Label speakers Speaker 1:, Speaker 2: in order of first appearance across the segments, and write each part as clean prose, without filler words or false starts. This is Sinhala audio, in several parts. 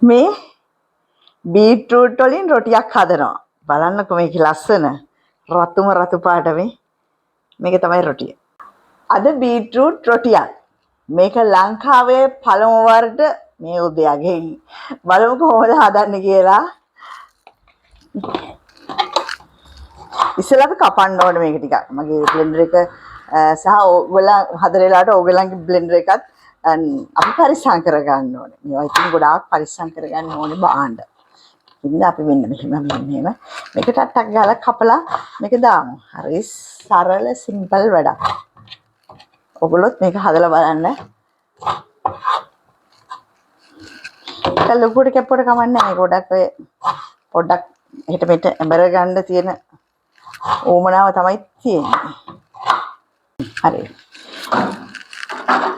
Speaker 1: මේ බීට්‍රූට් වලින් රොටියක් හදනවා. බලන්නකෝ මේකේ ලස්සන රතුම රතු පාට මේක තමයි රොටිය. අද බීට්‍රූට් රොටියක්. මේක ලංකාවේ පළමු වරට මේ උදයගේ බලමු කොහොමද හදන්නේ කියලා. ඉස්සෙල්ලා අපි කපන්න ඕනේ මේක ටිකක්. මගේ බ්ලෙන්ඩර් එක සහ ඕගොල්ලන් හදන වෙලාවට ඕගොල්ලන්ගේ බ්ලෙන්ඩර් එකත් අපි පරිස්සම් කරගන්න ඕනේ. මේවා ඉතින් ගොඩාක් පරිස්සම් කරගන්න ඕනේ බාන්න. ඉතින් අපි මෙන්න මෙහෙම මේකට ටක් ගාලා කපලා මේක දාමු. හරි සරල සිම්පල් වැඩක්. ඔයගොල්ලොත් මේක හදලා බලන්න. ඒක ලොකුට කැපුවට කමන්නේ නැහැ. ගොඩක් ඔය පොඩ්ඩක් එහෙට මෙහෙට ඇඹර ගන්න තියෙන ඕමනාව තමයි තියෙන්නේ. හරි.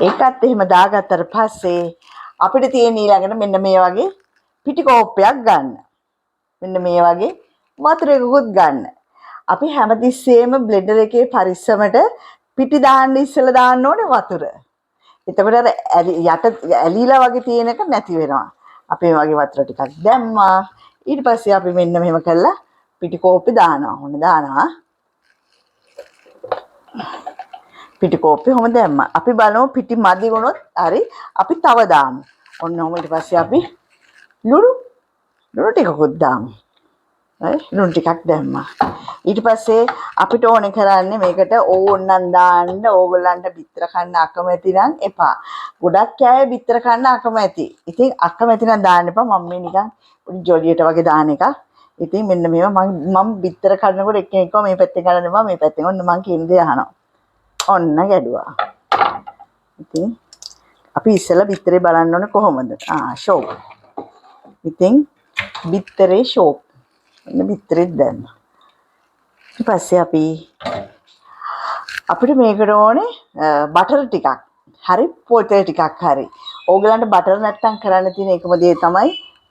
Speaker 1: ඒකත් එහෙම දාගත්තට පස්සේ අපිට තියෙන ඊළඟට මෙන්න මේ වගේ පිටි කෝප්පයක් ගන්න. මෙන්න මේ වගේ වතුරකුත් ගන්න. අපි හැමතිස්සෙම බ්ලෙන්ඩර් එකේ පරිස්සමට පිටි දාන්න ඉස්සෙල්ලා දාන්න ඕනේ වතුර. එතකොට අර යට ඇලිලා වගේ තියෙන එක නැති වෙනවා. අපි මේ වගේ වතුර ටිකක් දැම්මා. ඊට පස්සේ අපි මෙන්න මෙහෙම කරලා පිටි කෝප්පේ දානවා. ඔන්න දානවා. පිටි කෝප්පේ කොහොම දැම්මා. අපි බලමු පිටි මදි වුණොත් හරි අපි තව දාමු. ඔන්න ඔහොම ඊට පස්සේ අපි ලුණු ටිකකුත් දාමු. හරි ලුණු ටිකක් දැම්මා. ඊට පස්සේ අපිට ඕනේ කරන්නේ මේකට ඕන්නම් දාන්න ඕගොල්ලන්ට බිත්තර කන්න අකමැති නම් එපා. ගොඩක් අය බිත්තර කන්න අකමැති. ඉතින් අකමැති නම් දාන්න එපා. මම මේ නිකන් පොඩි ජොලියට වගේ දාන එක. ඉතින් මෙන්න මේව මම බිත්තර කනකොට එක්කෙනෙක්ව මේ පැත්තෙන් ගන්න එපා මේ පැත්තෙන්. ඔන්න මං කියන දේ අහනවා. ඔන්න ගැඩුවා. ඉතින් අපි ඉස්සෙල්ලා බිත්තරේ බලන්න ඕනේ කොහොමද? ෂෝප්. ඉතින් බිත්තරේ ෂෝප්. එන්න බිත්තරේ දැම්ම. ඊට පස්සේ අපිට මේකට ඕනේ බටර් ටිකක්. හරි පොල් තෙල් ටිකක් හරි. ඕගලන්ට බටර් නැත්තම් කරන්න තියෙන එකම දේ තමයි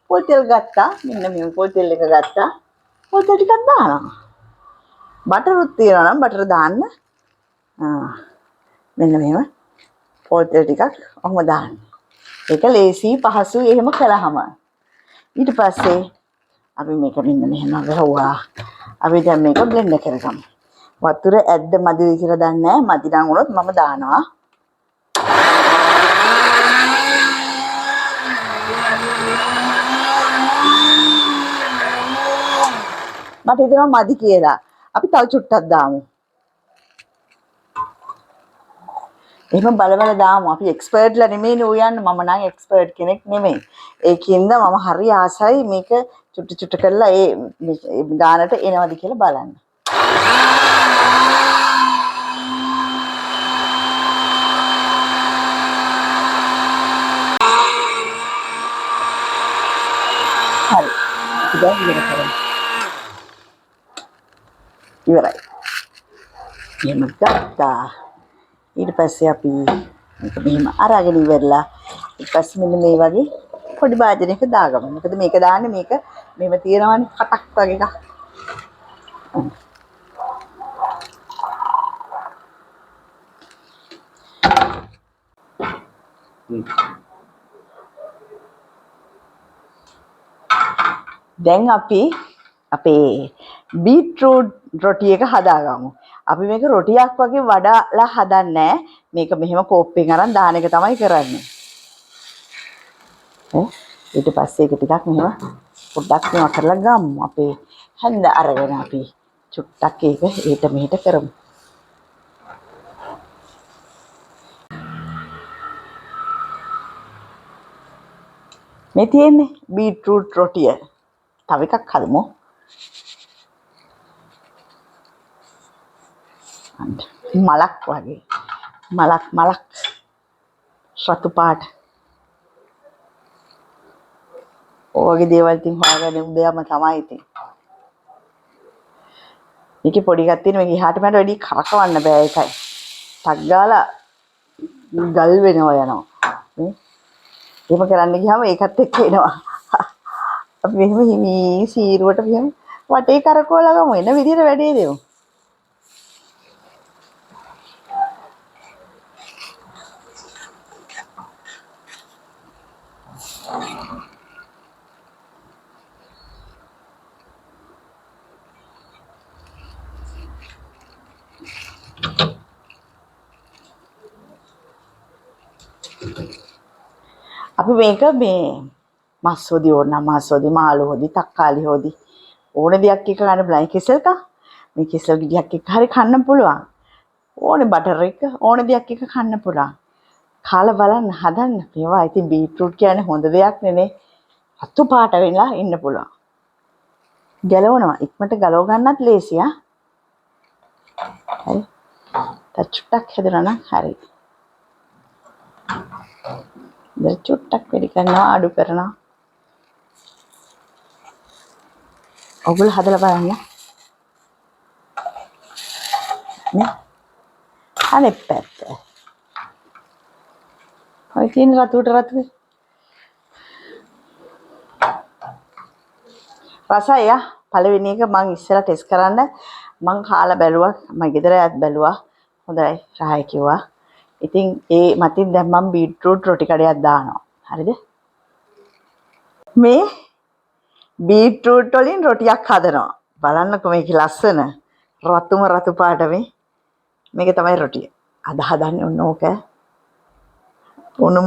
Speaker 1: පොල් තෙල් ගත්තා. මෙන්න මේ පොල් තෙල් එක ගත්තා. පොල් තෙල් ටිකක් දානවා. බටරුත් තියනවා නම් බටර් දාන්න. මෙන්න මෙහෙම පොල් තෙල් ටිකක් ඔහොම දාන්න. ඒක ලේසි පහසුයි එහෙම කළාම. ඊට පස්සේ අපි මේක මෙන්න මෙහෙම ගහුවා. අපි දැන් මේක බ්ලෙන්ඩ් කරගමු. වතුර ඇද්ද මදිද කියලා දන්නේ නැහැ. මදි නම් වුණොත් මම දානවා. මට හිතෙනවා මදි කියලා. අපි තව චුට්ටක් දාමු. එහෙම බල දාමු. අපි එක්ස්පර්ට්ලා නෙමෙයිනේ උයන්න. මම නම් එක්ස්පර්ට් කෙනෙක් නෙමෙයි. ඒකින්ද මම හරි ආසයි මේක චුට්ට කරලා ඒ ගානට එනවද කියලා බලන්න. හරි. දැන් ඉවර කරමු. ඉවරයි. එහෙම ගත්තා. ඊට පස්සේ අපි මේක මෙහෙම අරගෙන ඉවරලා ඊට පස්සේ මෙන්න මේ වගේ පොඩි භාජනයක දාගමු. මොකද මේක දාන්නේ මේක මෙහෙම තියෙනවනේ කටක් වගේ එකක්. දැන් අපි අපේ බීට්‍රූට් රොටි එක හදාගමු. අපි මේක රොටියක් වගේ වඩාලා හදන්නේ මේක මෙහෙම කෝප්පෙන් අරන් දාන එක තමයි කරන්නේ. ඊට පස්සේ ඒක ටිකක් මෙහෙම පොඩ්ඩක් මේවා කරලා ගමු. අපේ හැන්ද අරගෙන අපි චුට්ටක් ඒක ඊට මෙහෙට කරමු. මේ තියෙන්නේ බීට්‍රූට් රොටිය. තව එකක් හදමු. මලක් වගේ. මලක් රතු පාට. ඔයගේ දේවල් ඉතින් හොයාගන්න උදේම තමයි ඉතින්. මේකේ පොඩි එකක් තියෙන මේක එහාට මෙහාට වැඩි කරකවන්න බෑ ඒකයි. ටක් ගාලා ගල් වෙනවා යනවා. එහෙම කරන්න ගියාම ඒකත් එක්ක එනවා. අපි මෙහෙම හිමි සීරුවට මෙහෙම වටේ කරකවලා ගමු. එන විදියට වැඩේ දෙමු. අපි මේක මේ මස් හොදි ඕන මස් හොදි මාළු හොදි තක්කාලි හොදි ඕන දෙයක් එක ගන්න බලයි කෙසල් එක මේ කෙසල් ගෙඩියක් එක්ක හරි කන්න පුළුවන් ඕනේ බටර් එක ඕන දෙයක් එක කන්න පුළුවන් කාලා බලන්න හදන්න මේවා ඉතින් බීට්‍රූට් කියන්නේ හොඳ දෙයක් නෙනේ අතු පාට වෙලා ඉන්න පුළුවන් ගලවනවා ඉක්මනට ගලව ගන්නත් ලේසියා හරි චුට්ටක් හදනවා නම් හරි දැන් චුට්ටක් වැඩි කරනවා අඩු කරනවා ඔගොල්ලෝ හදලා බලන්න නේ අනෙක් පැත්ත ඔය තියෙන රතුට රතු රසය පළවෙනි එක මම ඉස්සෙල්ලා ටෙස්ට් කරන්න මම කාලා බැලුවා මම ගෙදර යත් බැලුවා හොඳයි රහයි කිව්වා ඉතින් ඒ මතින් දැන් මම බීට්‍රූට් රොටි කඩයක් දානවා හරිද මේ බීට්‍රූට් වලින් රොටියක් හදනවා බලන්නකෝ මේකේ ලස්සන රතුම රතු පාට මේක තමයි රොටිය අද හදන්නේ ඔන්න ඕක උණු